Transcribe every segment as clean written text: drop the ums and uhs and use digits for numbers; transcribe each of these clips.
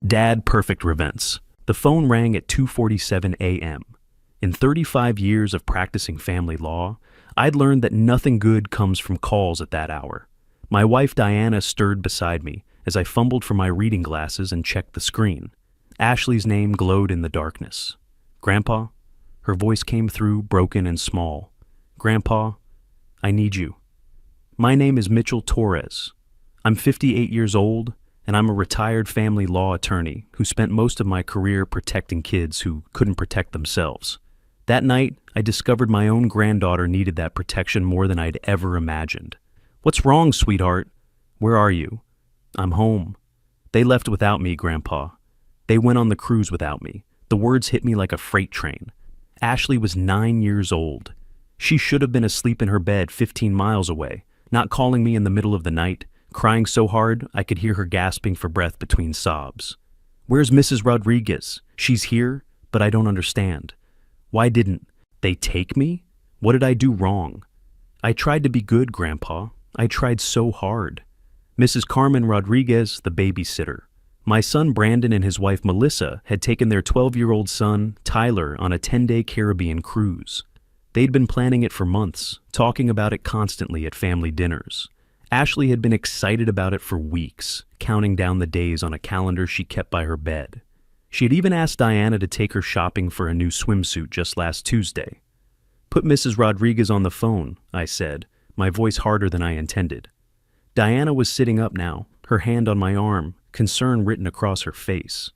Dad perfect revents. The phone rang at 2:47 a.m. In 35 years of practicing family law, I'd learned that nothing good comes from calls at that hour. My wife Diana stirred beside me as I fumbled for my reading glasses and checked the screen. Ashley's name glowed in the darkness. "Grandpa?" Her voice came through, broken and small. "Grandpa, I need you." "My name is Mitchell Torres. I'm 58 years old, and I'm a retired family law attorney who spent most of my career protecting kids who couldn't protect themselves. That night, I discovered my own granddaughter needed that protection more than I'd ever imagined. "What's wrong, sweetheart? Where are you?" "I'm home. They left without me, Grandpa. They went on the cruise without me." The words hit me like a freight train. Ashley was 9 years old. She should have been asleep in her bed 15 miles away, not calling me in the middle of the night, crying so hard I could hear her gasping for breath between sobs. "Where's Mrs. Rodriguez? She's here, but I don't understand. Why didn't they take me? What did I do wrong?" "I tried to be good, Grandpa. I tried so hard." "Mrs. Carmen Rodriguez, the babysitter. My son Brandon and his wife Melissa had taken their 12-year-old son, Tyler, on a 10-day Caribbean cruise. They'd been planning it for months, talking about it constantly at family dinners. Ashley had been excited about it for weeks, counting down the days on a calendar she kept by her bed. She had even asked Diana to take her shopping for a new swimsuit just last Tuesday. "Put Mrs. Rodriguez on the phone," I said, my voice harder than I intended. Diana was sitting up now, her hand on my arm, concern written across her face.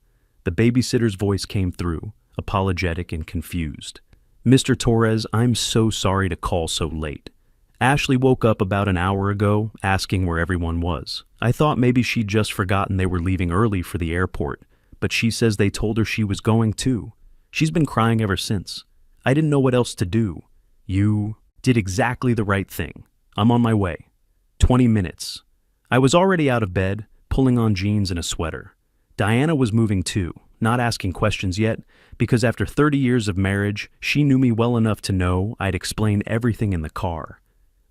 The babysitter's voice came through, apologetic and confused. "Mr. Torres, I'm so sorry to call so late. Ashley woke up about an hour ago asking where everyone was. I thought maybe she'd just forgotten they were leaving early for the airport, but she says they told her she was going too. She's been crying ever since. I didn't know what else to do. You did exactly the right thing. I'm on my way. 20 minutes. I was already out of bed, pulling on jeans and a sweater. Diana was moving too, not asking questions yet, because after 30 years of marriage, she knew me well enough to know I'd explain everything in the car.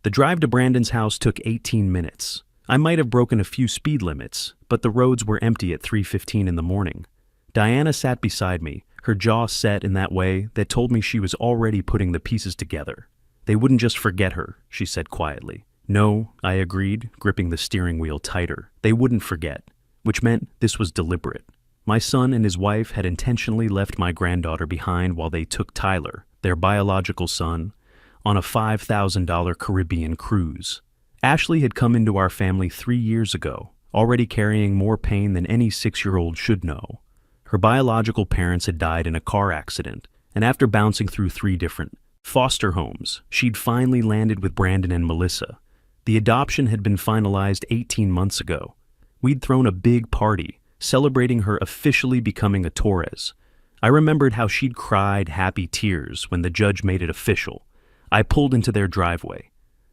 The drive to Brandon's house took 18 minutes. I might have broken a few speed limits, but the roads were empty at 3:15 in the morning. Diana sat beside me, her jaw set in that way that told me she was already putting the pieces together. "They wouldn't just forget her," she said quietly. "No," I agreed, gripping the steering wheel tighter. "They wouldn't forget," which meant this was deliberate. My son and his wife had intentionally left my granddaughter behind while they took Tyler, their biological son, on a $5,000 Caribbean cruise. Ashley had come into our family 3 years ago, already carrying more pain than any 6-year-old should know. Her biological parents had died in a car accident, and after bouncing through 3 different foster homes, she'd finally landed with Brandon and Melissa. The adoption had been finalized 18 months ago. We'd thrown a big party, celebrating her officially becoming a Torres. I remembered how she'd cried happy tears when the judge made it official. I pulled into their driveway.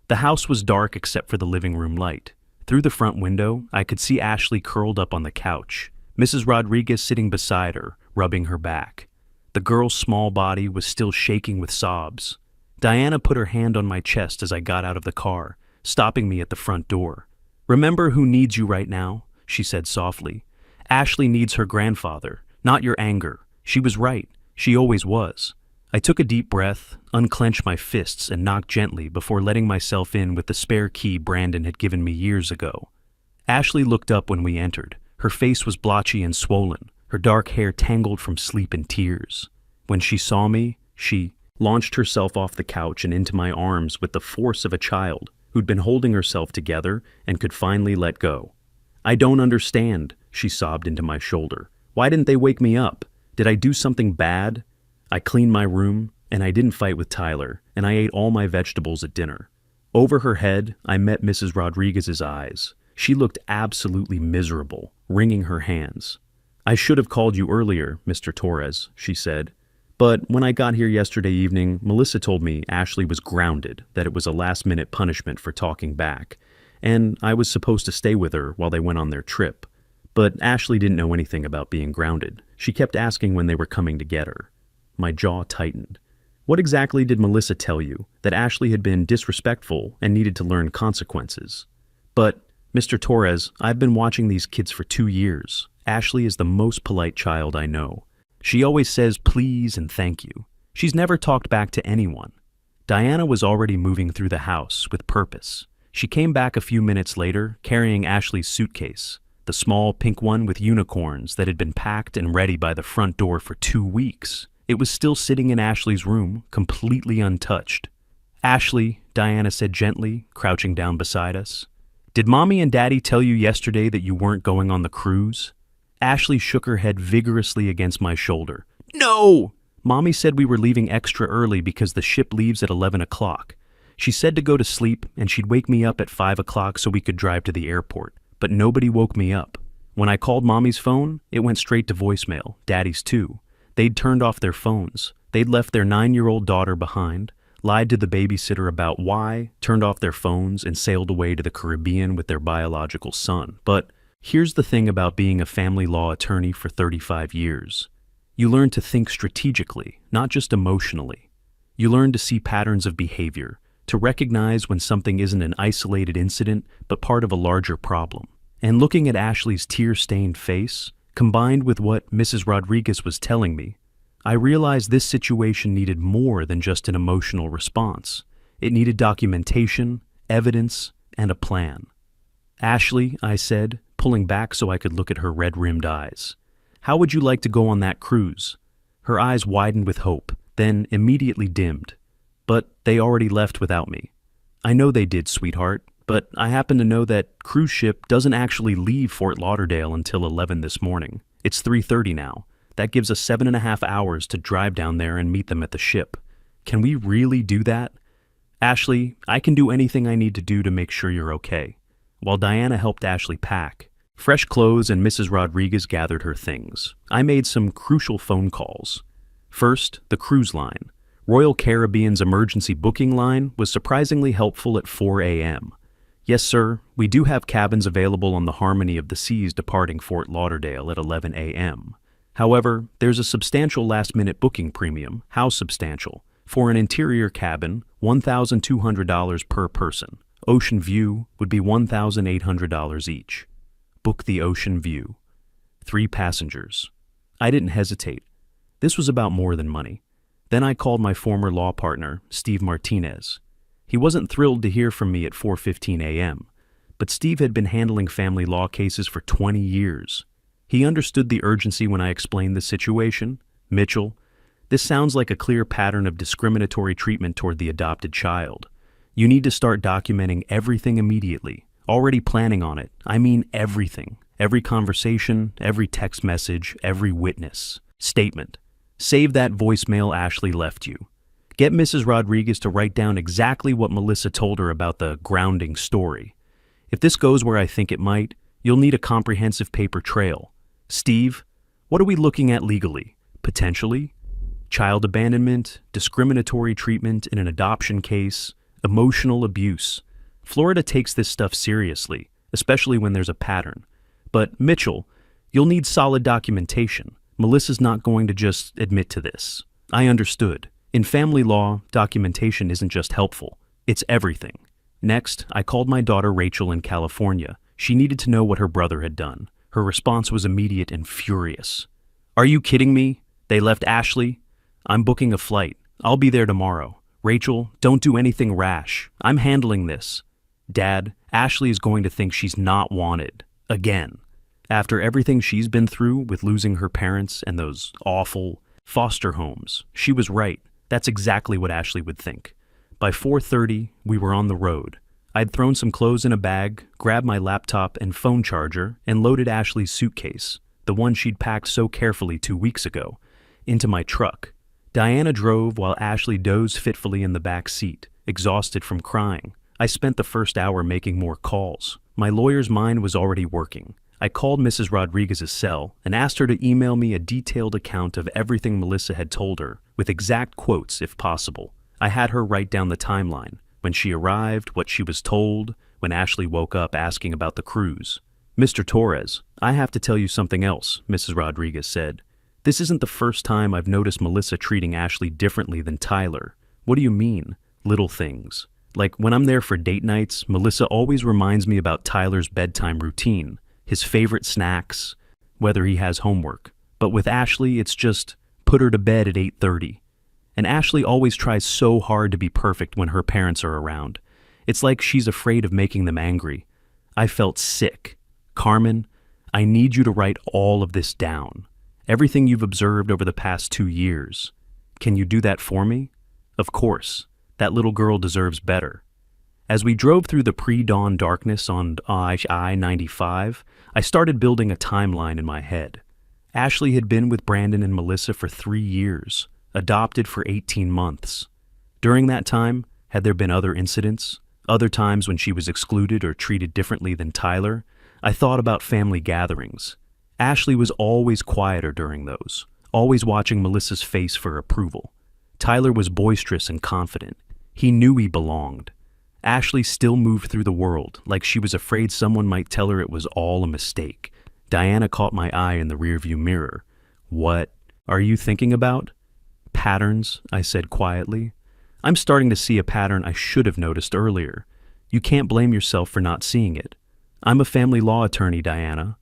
The house was dark except for the living room light. Through the front window, I could see Ashley curled up on the couch, Mrs. Rodriguez sitting beside her, rubbing her back. The girl's small body was still shaking with sobs. Diana put her hand on my chest as I got out of the car, stopping me at the front door. "Remember who needs you right now," she said softly. "Ashley needs her grandfather, not your anger. She was right. She always was." I took a deep breath, unclenched my fists, and knocked gently before letting myself in with the spare key Brandon had given me years ago. Ashley looked up when we entered. Her face was blotchy and swollen, her dark hair tangled from sleep and tears. When she saw me, she launched herself off the couch and into my arms with the force of a child who'd been holding herself together and could finally let go. "I don't understand," she sobbed into my shoulder. "Why didn't they wake me up? Did I do something bad? I cleaned my room, and I didn't fight with Tyler, and I ate all my vegetables at dinner." Over her head, I met Mrs. Rodriguez's eyes. She looked absolutely miserable, wringing her hands. "I should have called you earlier, Mr. Torres," she said. "But when I got here yesterday evening, Melissa told me Ashley was grounded, that it was a last-minute punishment for talking back, and I was supposed to stay with her while they went on their trip. But Ashley didn't know anything about being grounded. She kept asking when they were coming to get her." My jaw tightened. "What exactly did Melissa tell you? That Ashley had been disrespectful and needed to learn consequences?" "But, Mr. Torres, I've been watching these kids for 2 years. Ashley is the most polite child I know. She always says please and thank you. She's never talked back to anyone. Diana was already moving through the house with purpose. She came back a few minutes later carrying Ashley's suitcase, the small pink one with unicorns that had been packed and ready by the front door for 2 weeks. It was still sitting in Ashley's room, completely untouched. "Ashley," Diana said gently, crouching down beside us, "did Mommy and Daddy tell you yesterday that you weren't going on the cruise?" Ashley shook her head vigorously against my shoulder. "No! Mommy said we were leaving extra early because the ship leaves at 11 o'clock. She said to go to sleep and she'd wake me up at 5 o'clock so we could drive to the airport. But nobody woke me up. When I called Mommy's phone, it went straight to voicemail, Daddy's too. They'd turned off their phones. They'd left their 9-year-old daughter behind, lied to the babysitter about why, turned off their phones, and sailed away to the Caribbean with their biological son. But here's the thing about being a family law attorney for 35 years. You learn to think strategically, not just emotionally. You learn to see patterns of behavior, to recognize when something isn't an isolated incident, but part of a larger problem. And looking at Ashley's tear-stained face, combined with what Mrs. Rodriguez was telling me, I realized this situation needed more than just an emotional response. It needed documentation, evidence, and a plan. "Ashley," I said, pulling back so I could look at her red-rimmed eyes, "how would you like to go on that cruise?" Her eyes widened with hope, then immediately dimmed. "But they already left without me." "I know they did, sweetheart, but I happen to know that cruise ship doesn't actually leave Fort Lauderdale until 11 this morning. It's 3:30 now. That gives us 7.5 hours to drive down there and meet them at the ship. Can we really do that?" "Ashley, I can do anything I need to do to make sure you're okay." While Diana helped Ashley pack, fresh clothes and Mrs. Rodriguez gathered her things, I made some crucial phone calls. First, the cruise line. Royal Caribbean's emergency booking line was surprisingly helpful at 4 a.m. "Yes, sir, we do have cabins available on the Harmony of the Seas departing Fort Lauderdale at 11 a.m. However, there's a substantial last-minute booking premium, how substantial? For an interior cabin, $1,200 per person. Ocean View would be $1,800 each. Book the Ocean View. 3 passengers." I didn't hesitate. This was about more than money. Then I called my former law partner, Steve Martinez. He wasn't thrilled to hear from me at 4:15 a.m., but Steve had been handling family law cases for 20 years. He understood the urgency when I explained the situation. "Mitchell, this sounds like a clear pattern of discriminatory treatment toward the adopted child. You need to start documenting everything immediately, already planning on it. I mean everything. Every conversation, every text message, every witness. Statement. Save that voicemail Ashley left you. Get Mrs. Rodriguez to write down exactly what Melissa told her about the grounding story. If this goes where I think it might, you'll need a comprehensive paper trail. Steve, what are we looking at legally? Potentially? Child abandonment, discriminatory treatment in an adoption case, emotional abuse. Florida takes this stuff seriously, especially when there's a pattern. But Mitchell, you'll need solid documentation. Melissa's not going to just admit to this." I understood. In family law, documentation isn't just helpful, it's everything. Next, I called my daughter Rachel in California. She needed to know what her brother had done. Her response was immediate and furious. "Are you kidding me? They left Ashley? I'm booking a flight. I'll be there tomorrow. Rachel, don't do anything rash. I'm handling this. Dad, Ashley is going to think she's not wanted. Again. After everything she's been through with losing her parents and those awful foster homes, she was right. That's exactly what Ashley would think." By 4:30, we were on the road. I'd thrown some clothes in a bag, grabbed my laptop and phone charger, and loaded Ashley's suitcase, the one she'd packed so carefully 2 weeks ago, into my truck. Diana drove while Ashley dozed fitfully in the back seat, exhausted from crying. I spent the first hour making more calls. My lawyer's mind was already working. I called Mrs. Rodriguez's cell and asked her to email me a detailed account of everything Melissa had told her, with exact quotes if possible. I had her write down the timeline, when she arrived, what she was told, when Ashley woke up asking about the cruise. "Mr. Torres, I have to tell you something else," Mrs. Rodriguez said. "This isn't the first time I've noticed Melissa treating Ashley differently than Tyler." "What do you mean?" "Little things. Like when I'm there for date nights, Melissa always reminds me about Tyler's bedtime routine, his favorite snacks, whether he has homework. But with Ashley, it's just put her to bed at 8:30. And Ashley always tries so hard to be perfect when her parents are around. It's like she's afraid of making them angry. I felt sick. Carmen, I need you to write all of this down. Everything you've observed over the past 2 years. Can you do that for me? Of course. That little girl deserves better. As we drove through the pre-dawn darkness on I-95, I started building a timeline in my head. Ashley had been with Brandon and Melissa for 3 years, adopted for 18 months. During that time, had there been other incidents? Other times when she was excluded or treated differently than Tyler? I thought about family gatherings. Ashley was always quieter during those, always watching Melissa's face for approval. Tyler was boisterous and confident. He knew he belonged. Ashley still moved through the world, like she was afraid someone might tell her it was all a mistake. Diana caught my eye in the rearview mirror. "What are you thinking about?" "Patterns," I said quietly. "I'm starting to see a pattern I should have noticed earlier. You can't blame yourself for not seeing it. I'm a family law attorney, Diana.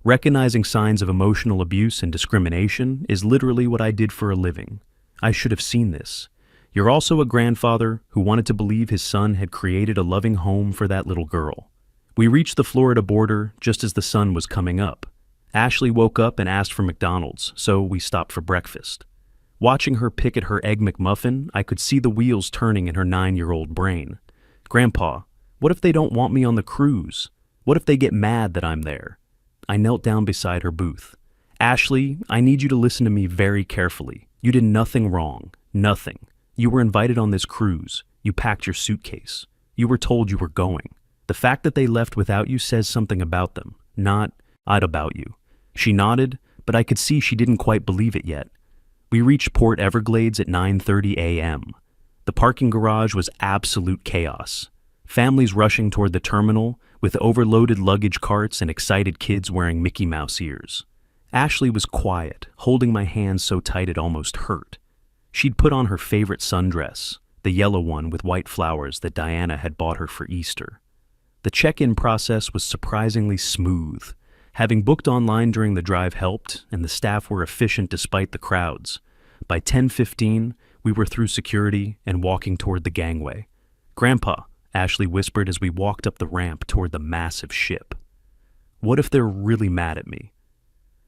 Recognizing signs of emotional abuse and discrimination is literally what I did for a living. I should have seen this. You're also a grandfather who wanted to believe his son had created a loving home for that little girl." We reached the Florida border just as the sun was coming up. Ashley woke up and asked for McDonald's, so we stopped for breakfast. Watching her pick at her Egg McMuffin, I could see the wheels turning in her 9-year-old brain. "Grandpa, what if they don't want me on the cruise? What if they get mad that I'm there?" I knelt down beside her booth. "Ashley, I need you to listen to me very carefully. You did nothing wrong. Nothing. You were invited on this cruise. You packed your suitcase. You were told you were going. The fact that they left without you says something about them, not about you." She nodded, but I could see she didn't quite believe it yet. We reached Port Everglades at 9:30 a.m. The parking garage was absolute chaos. Families rushing toward the terminal with overloaded luggage carts and excited kids wearing Mickey Mouse ears. Ashley was quiet, holding my hand so tight it almost hurt. She'd put on her favorite sundress, the yellow one with white flowers that Diana had bought her for Easter. The check-in process was surprisingly smooth. Having booked online during the drive helped, and the staff were efficient despite the crowds. By 10:15, we were through security and walking toward the gangway. "Grandpa," Ashley whispered as we walked up the ramp toward the massive ship. "What if they're really mad at me?"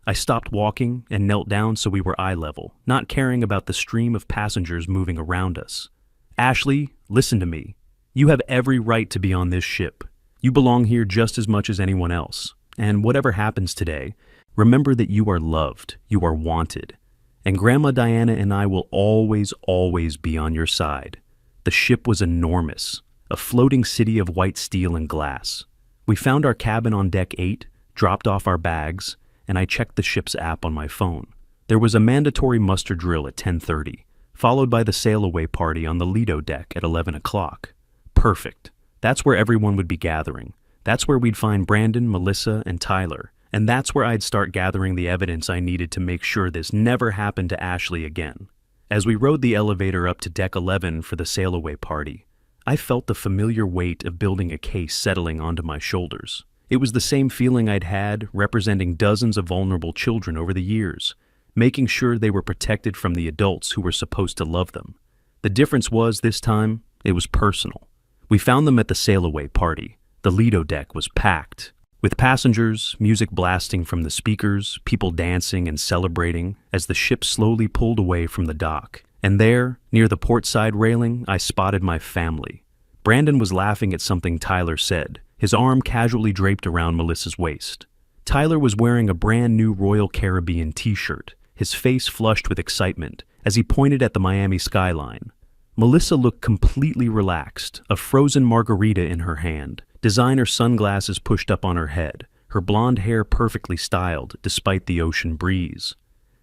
I stopped walking and knelt down so we were eye level, not caring about the stream of passengers moving around us. "Ashley, listen to me. You have every right to be on this ship. You belong here just as much as anyone else. And whatever happens today, remember that you are loved, you are wanted. And Grandma Diana and I will always, always be on your side." The ship was enormous, a floating city of white steel and glass. We found our cabin on deck 8, dropped off our bags, and I checked the ship's app on my phone. There was a mandatory muster drill at 10:30, followed by the sail-away party on the Lido deck at 11 o'clock. Perfect. That's where everyone would be gathering. That's where we'd find Brandon, Melissa, and Tyler. And that's where I'd start gathering the evidence I needed to make sure this never happened to Ashley again. As we rode the elevator up to deck 11 for the sail-away party, I felt the familiar weight of building a case settling onto my shoulders. It was the same feeling I'd had representing dozens of vulnerable children over the years, making sure they were protected from the adults who were supposed to love them. The difference was, this time, it was personal. We found them at the sail-away party. The Lido deck was packed, with passengers, music blasting from the speakers, people dancing and celebrating as the ship slowly pulled away from the dock. And there, near the portside railing, I spotted my family. Brandon was laughing at something Tyler said, his arm casually draped around Melissa's waist. Tyler was wearing a brand new Royal Caribbean t-shirt, his face flushed with excitement as he pointed at the Miami skyline. Melissa looked completely relaxed, a frozen margarita in her hand, designer sunglasses pushed up on her head, her blonde hair perfectly styled despite the ocean breeze.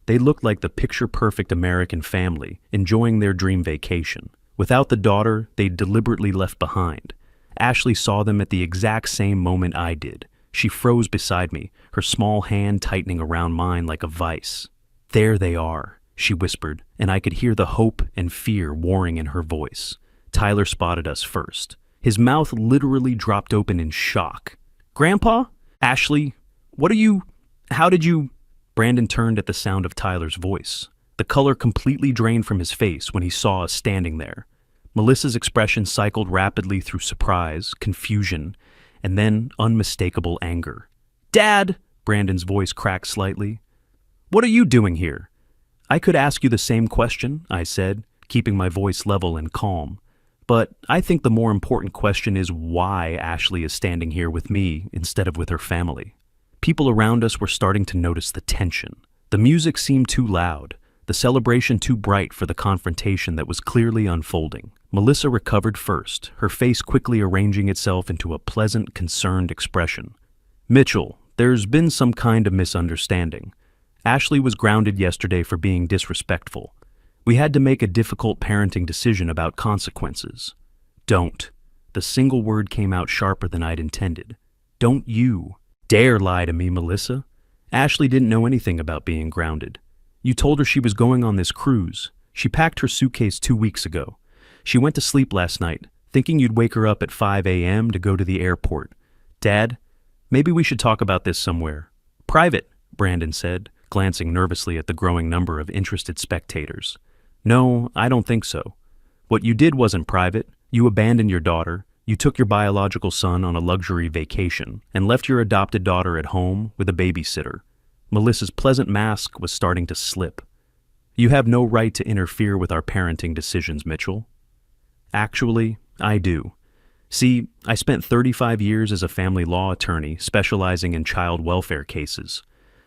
They looked like the picture-perfect American family, enjoying their dream vacation. Without the daughter they'd deliberately left behind. Ashley saw them at the exact same moment I did. She froze beside me, her small hand tightening around mine like a vice. "There they are," she whispered, and I could hear the hope and fear warring in her voice. Tyler spotted us first. His mouth literally dropped open in shock. "Grandpa? Ashley, what are you..." How did you... Brandon turned at the sound of Tyler's voice. The color completely drained from his face when he saw us standing there. Melissa's expression cycled rapidly through surprise, confusion, and then unmistakable anger. "Dad!" Brandon's voice cracked slightly. "What are you doing here?" "I could ask you the same question," I said, keeping my voice level and calm. "But I think the more important question is why Ashley is standing here with me instead of with her family." People around us were starting to notice the tension. The music seemed too loud, the celebration too bright for the confrontation that was clearly unfolding. Melissa recovered first, her face quickly arranging itself into a pleasant, concerned expression. "Mitchell, there's been some kind of misunderstanding. Ashley was grounded yesterday for being disrespectful. We had to make a difficult parenting decision about consequences." "Don't." The single word came out sharper than I'd intended. "Don't you dare lie to me, Melissa. Ashley didn't know anything about being grounded. You told her she was going on this cruise. She packed her suitcase 2 weeks ago. She went to sleep last night, thinking you'd wake her up at 5 a.m. to go to the airport. Dad, maybe we should talk about this somewhere." "Private," Brandon said, glancing nervously at the growing number of interested spectators. "No, I don't think so. What you did wasn't private. You abandoned your daughter. You took your biological son on a luxury vacation and left your adopted daughter at home with a babysitter." Melissa's pleasant mask was starting to slip. "You have no right to interfere with our parenting decisions, Mitchell." "Actually, I do. See, I spent 35 years as a family law attorney specializing in child welfare cases.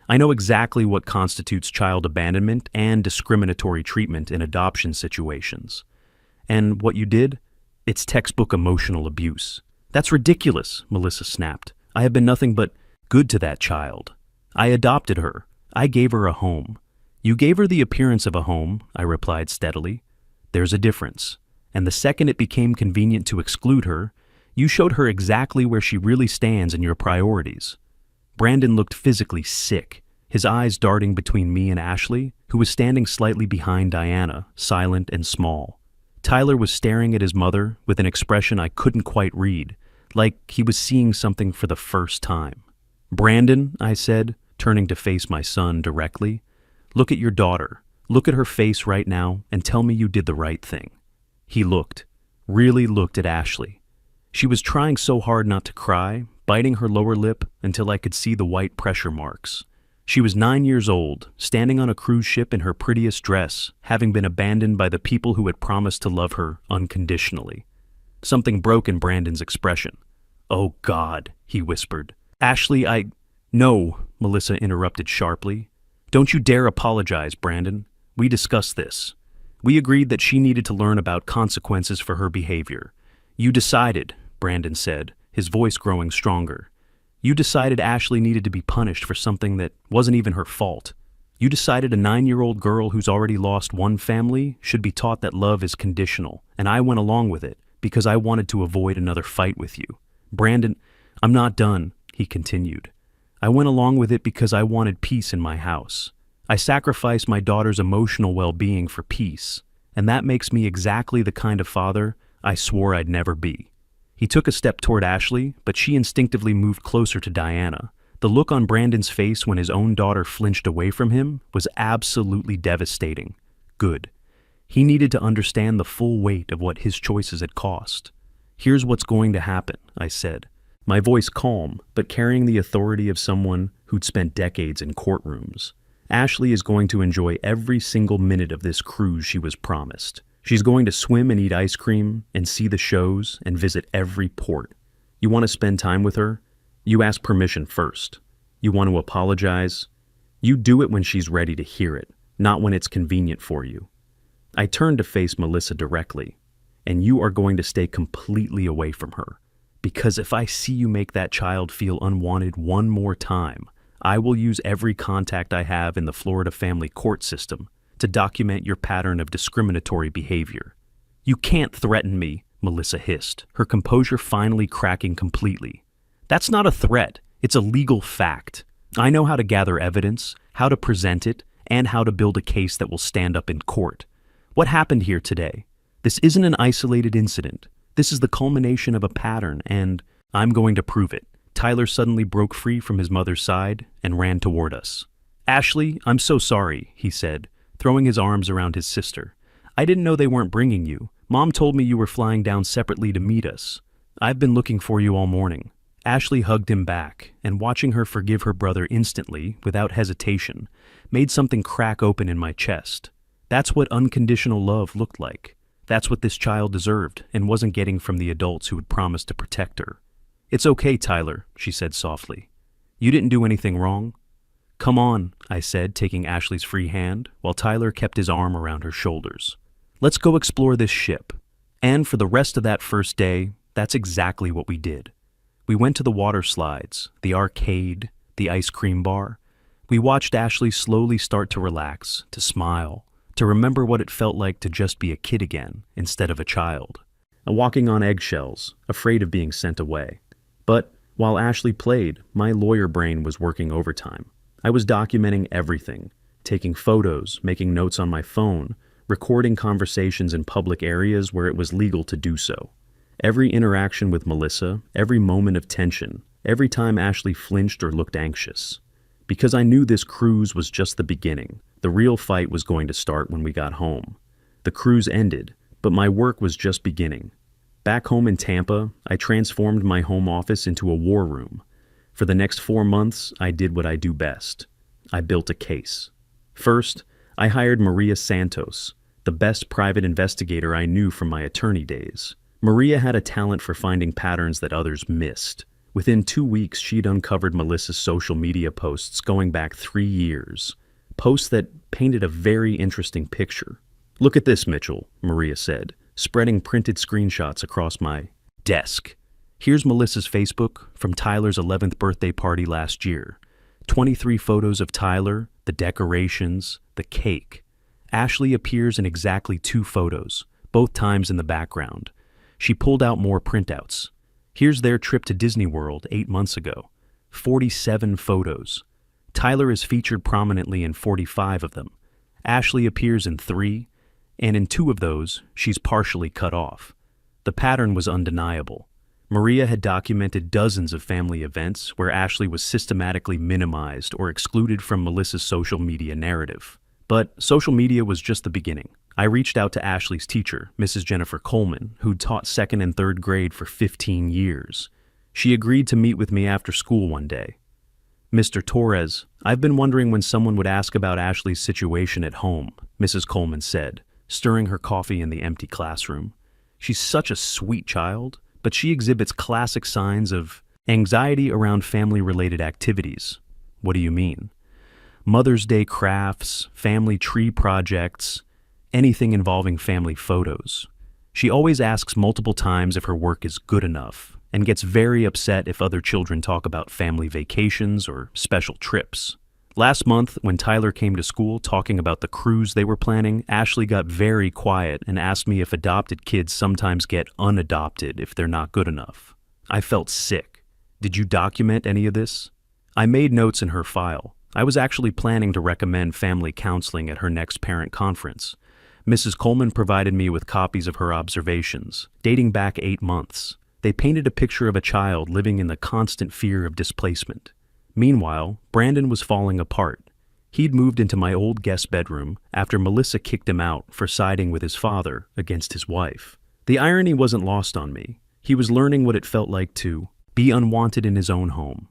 I know exactly what constitutes child abandonment and discriminatory treatment in adoption situations. And what you did? It's textbook emotional abuse." "That's ridiculous," Melissa snapped. "I have been nothing but good to that child. I adopted her. I gave her a home." "You gave her the appearance of a home," I replied steadily. "There's a difference. And the second it became convenient to exclude her, you showed her exactly where she really stands in your priorities." Brandon looked physically sick, his eyes darting between me and Ashley, who was standing slightly behind Diana, silent and small. Tyler was staring at his mother with an expression I couldn't quite read, like he was seeing something for the first time. "Brandon," I said, turning to face my son directly, "look at your daughter. Look at her face right now and tell me you did the right thing." He looked, really looked at Ashley. She was trying so hard not to cry, biting her lower lip until I could see the white pressure marks. She was 9 years old, standing on a cruise ship in her prettiest dress, having been abandoned by the people who had promised to love her unconditionally. Something broke in Brandon's expression. "Oh, God," he whispered. "Ashley, No," Melissa interrupted sharply. "Don't you dare apologize, Brandon. We discussed this. We agreed that she needed to learn about consequences for her behavior. You decided," Brandon said, his voice growing stronger. "You decided Ashley needed to be punished for something that wasn't even her fault. You decided a 9-year-old girl who's already lost one family should be taught that love is conditional, and I went along with it because I wanted to avoid another fight with you. Brandon, I'm not done," he continued. "I went along with it because I wanted peace in my house. I sacrificed my daughter's emotional well-being for peace, and that makes me exactly the kind of father I swore I'd never be." He took a step toward Ashley, but she instinctively moved closer to Diana. The look on Brandon's face when his own daughter flinched away from him was absolutely devastating. Good. He needed to understand the full weight of what his choices had cost. "Here's what's going to happen," I said, my voice calm, but carrying the authority of someone who'd spent decades in courtrooms. "Ashley is going to enjoy every single minute of this cruise she was promised. She's going to swim and eat ice cream and see the shows and visit every port. You want to spend time with her? You ask permission first. You want to apologize? You do it when she's ready to hear it, not when it's convenient for you." I turned to face Melissa directly. "And you are going to stay completely away from her. Because if I see you make that child feel unwanted one more time, I will use every contact I have in the Florida family court system to document your pattern of discriminatory behavior." "You can't threaten me," Melissa hissed, her composure finally cracking completely. "That's not a threat. It's a legal fact. I know how to gather evidence, how to present it, and how to build a case that will stand up in court. What happened here today? This isn't an isolated incident. This is the culmination of a pattern, and I'm going to prove it, Tyler suddenly broke free from his mother's side and ran toward us. "Ashley, I'm so sorry," he said, throwing his arms around his sister. "I didn't know they weren't bringing you. Mom told me you were flying down separately to meet us. I've been looking for you all morning." Ashley hugged him back, and watching her forgive her brother instantly, without hesitation, made something crack open in my chest. That's what unconditional love looked like. That's what this child deserved and wasn't getting from the adults who had promised to protect her. "It's okay, Tyler," she said softly. "You didn't do anything wrong." "Come on," I said, taking Ashley's free hand, while Tyler kept his arm around her shoulders. "Let's go explore this ship." And for the rest of that first day, that's exactly what we did. We went to the water slides, the arcade, the ice cream bar. We watched Ashley slowly start to relax, to smile, to remember what it felt like to just be a kid again instead of a child. Walking on eggshells, afraid of being sent away. But while Ashley played, my lawyer brain was working overtime. I was documenting everything, taking photos, making notes on my phone, recording conversations in public areas where it was legal to do so. Every interaction with Melissa, every moment of tension, every time Ashley flinched or looked anxious. Because I knew this cruise was just the beginning. The real fight was going to start when we got home. The cruise ended, but my work was just beginning. Back home in Tampa, I transformed my home office into a war room. For the next 4 months, I did what I do best. I built a case. First, I hired Maria Santos, the best private investigator I knew from my attorney days. Maria had a talent for finding patterns that others missed. Within 2 weeks, she'd uncovered Melissa's social media posts going back 3 years. Posts that painted a very interesting picture. "Look at this, Mitchell," Maria said, spreading printed screenshots across my desk. "Here's Melissa's Facebook from Tyler's 11th birthday party last year. 23 photos of Tyler, the decorations, the cake. Ashley appears in exactly 2 photos, both times in the background. She pulled out more printouts. Here's their trip to Disney World 8 months ago. 47 photos. Tyler is featured prominently in 45 of them. Ashley appears in 3, and in 2 of those, she's partially cut off. The pattern was undeniable. Maria had documented dozens of family events where Ashley was systematically minimized or excluded from Melissa's social media narrative. But social media was just the beginning. I reached out to Ashley's teacher, Mrs. Jennifer Coleman, who'd taught 2nd and 3rd grade for 15 years. She agreed to meet with me after school one day. "Mr. Torres, I've been wondering when someone would ask about Ashley's situation at home," Mrs. Coleman said, stirring her coffee in the empty classroom. "She's such a sweet child, but she exhibits classic signs of anxiety around family-related activities." "What do you mean?" "Mother's Day crafts, family tree projects, anything involving family photos. She always asks multiple times if her work is good enough, and gets very upset if other children talk about family vacations or special trips. Last month, when Tyler came to school talking about the cruise they were planning, Ashley got very quiet and asked me if adopted kids sometimes get unadopted if they're not good enough. I felt sick. Did you document any of this?" I made notes in her file. I was actually planning to recommend family counseling at her next parent conference. Mrs. Coleman provided me with copies of her observations, dating back 8 months. They painted a picture of a child living in the constant fear of displacement. Meanwhile, Brandon was falling apart. He'd moved into my old guest bedroom after Melissa kicked him out for siding with his father against his wife. The irony wasn't lost on me. He was learning what it felt like to be unwanted in his own home.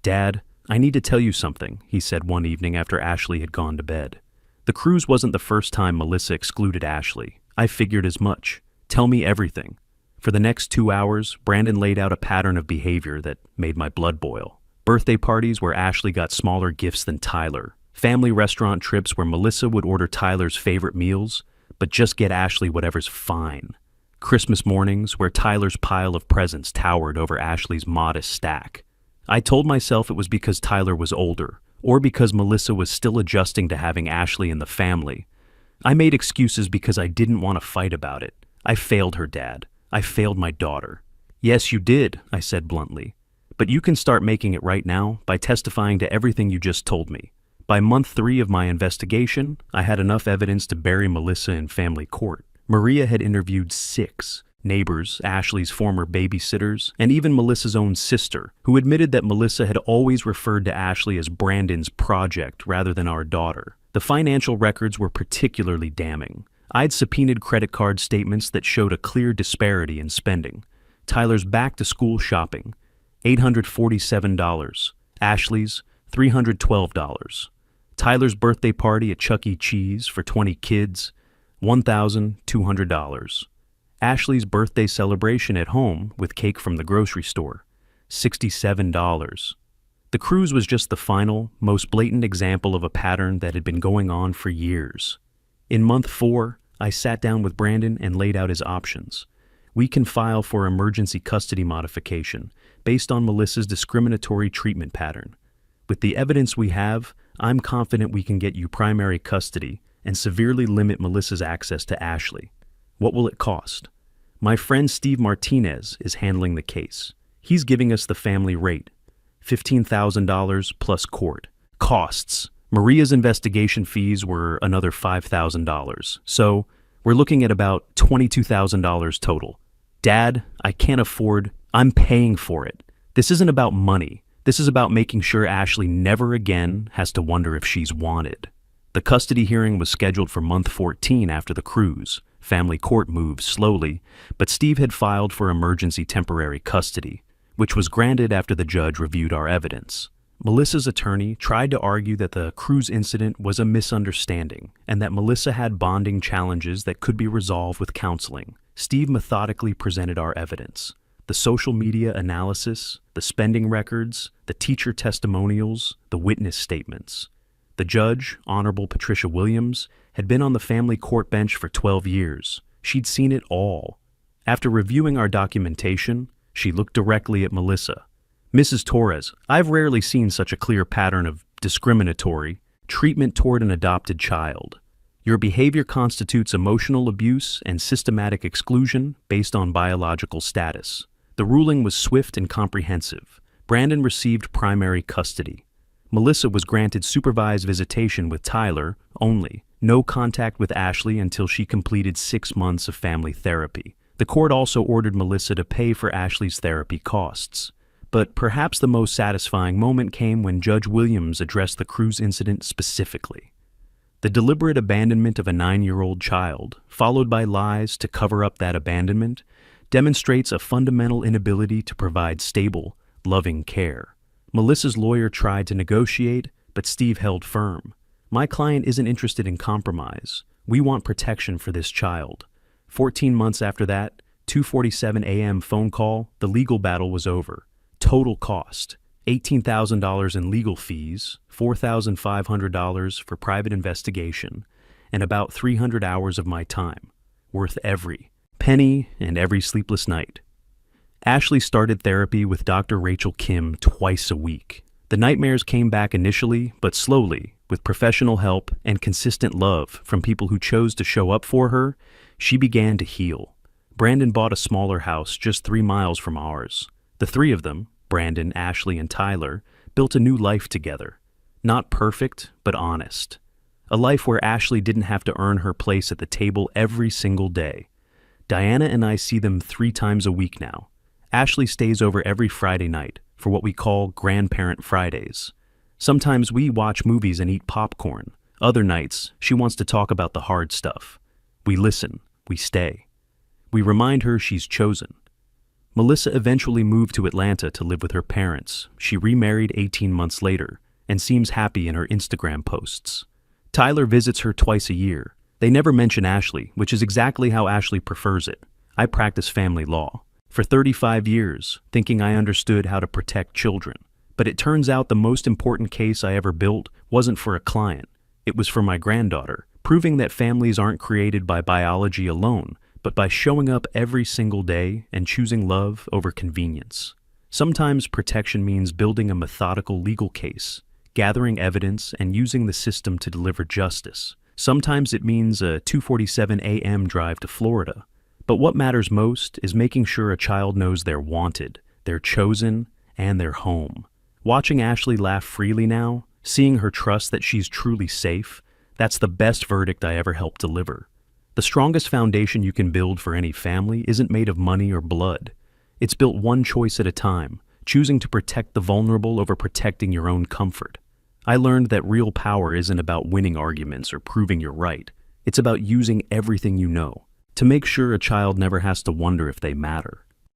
"Dad, I need to tell you something," he said one evening after Ashley had gone to bed. The cruise wasn't the first time Melissa excluded Ashley. I figured as much. "Tell me everything." For the next 2 hours, Brandon laid out a pattern of behavior that made my blood boil. Birthday parties where Ashley got smaller gifts than Tyler. Family restaurant trips where Melissa would order Tyler's favorite meals, but just get Ashley whatever's fine. Christmas mornings where Tyler's pile of presents towered over Ashley's modest stack. I told myself it was because Tyler was older, or because Melissa was still adjusting to having Ashley in the family. I made excuses because I didn't want to fight about it. I failed her, Dad. I failed my daughter. "Yes, you did," I said bluntly. "But you can start making it right now by testifying to everything you just told me." By month 3 of my investigation, I had enough evidence to bury Melissa in family court. Maria had interviewed 6, neighbors, Ashley's former babysitters, and even Melissa's own sister, who admitted that Melissa had always referred to Ashley as Brandon's project rather than our daughter. The financial records were particularly damning. I'd subpoenaed credit card statements that showed a clear disparity in spending. Tyler's back-to-school shopping, $847. Ashley's, $312. Tyler's birthday party at Chuck E. Cheese for 20 kids, $1,200. Ashley's birthday celebration at home with cake from the grocery store, $67. The cruise was just the final, most blatant example of a pattern that had been going on for years. In month 4, I sat down with Brandon and laid out his options. We can file for emergency custody modification based on Melissa's discriminatory treatment pattern. With the evidence we have, I'm confident we can get you primary custody and severely limit Melissa's access to Ashley. What will it cost? My friend Steve Martinez is handling the case. He's giving us the family rate, $15,000 plus court. Costs. Maria's investigation fees were another $5,000, so we're looking at about $22,000 total. Dad, I can't afford, I'm paying for it. This isn't about money. This is about making sure Ashley never again has to wonder if she's wanted. The custody hearing was scheduled for month 14 after the cruise. Family court moved slowly, but Steve had filed for emergency temporary custody, which was granted after the judge reviewed our evidence. Melissa's attorney tried to argue that the cruise incident was a misunderstanding and that Melissa had bonding challenges that could be resolved with counseling. Steve methodically presented our evidence: the social media analysis, the spending records, the teacher testimonials, the witness statements. The judge, Honorable Patricia Williams, had been on the family court bench for 12 years. She'd seen it all. After reviewing our documentation, she looked directly at Melissa. Mrs. Torres, I've rarely seen such a clear pattern of discriminatory treatment toward an adopted child. Your behavior constitutes emotional abuse and systematic exclusion based on biological status. The ruling was swift and comprehensive. Brandon received primary custody. Melissa was granted supervised visitation with Tyler only, no contact with Ashley until she completed 6 months of family therapy. The court also ordered Melissa to pay for Ashley's therapy costs. But perhaps the most satisfying moment came when Judge Williams addressed the cruise incident specifically. The deliberate abandonment of a 9-year-old child, followed by lies to cover up that abandonment, demonstrates a fundamental inability to provide stable, loving care. Melissa's lawyer tried to negotiate, but Steve held firm. My client isn't interested in compromise. We want protection for this child. 14 months after that, 2:47 a.m. phone call, the legal battle was over. Total cost, $18,000 in legal fees, $4,500 for private investigation, and about 300 hours of my time, worth every penny and every sleepless night. Ashley started therapy with Dr. Rachel Kim twice a week. The nightmares came back initially, but slowly, with professional help and consistent love from people who chose to show up for her, she began to heal. Brandon bought a smaller house just 3 miles from ours. The 3 of them, Brandon, Ashley, and Tyler, built a new life together. Not perfect, but honest. A life where Ashley didn't have to earn her place at the table every single day. Diana and I see them 3 times a week now. Ashley stays over every Friday night for what we call Grandparent Fridays. Sometimes we watch movies and eat popcorn. Other nights, she wants to talk about the hard stuff. We listen, we stay. We remind her she's chosen. Melissa eventually moved to Atlanta to live with her parents. She remarried 18 months later and seems happy in her Instagram posts. Tyler visits her twice a year. They never mention Ashley, which is exactly how Ashley prefers it. I practice family law for 35 years, thinking I understood how to protect children. But it turns out the most important case I ever built wasn't for a client. It was for my granddaughter, proving that families aren't created by biology alone, but by showing up every single day and choosing love over convenience. Sometimes protection means building a methodical legal case, gathering evidence, and using the system to deliver justice. Sometimes it means a 2:47 a.m. drive to Florida. But what matters most is making sure a child knows they're wanted, they're chosen, and they're home. Watching Ashley laugh freely now, seeing her trust that she's truly safe, that's the best verdict I ever helped deliver. The strongest foundation you can build for any family isn't made of money or blood. It's built one choice at a time, choosing to protect the vulnerable over protecting your own comfort. I learned that real power isn't about winning arguments or proving you're right. It's about using everything you know to make sure a child never has to wonder if they matter.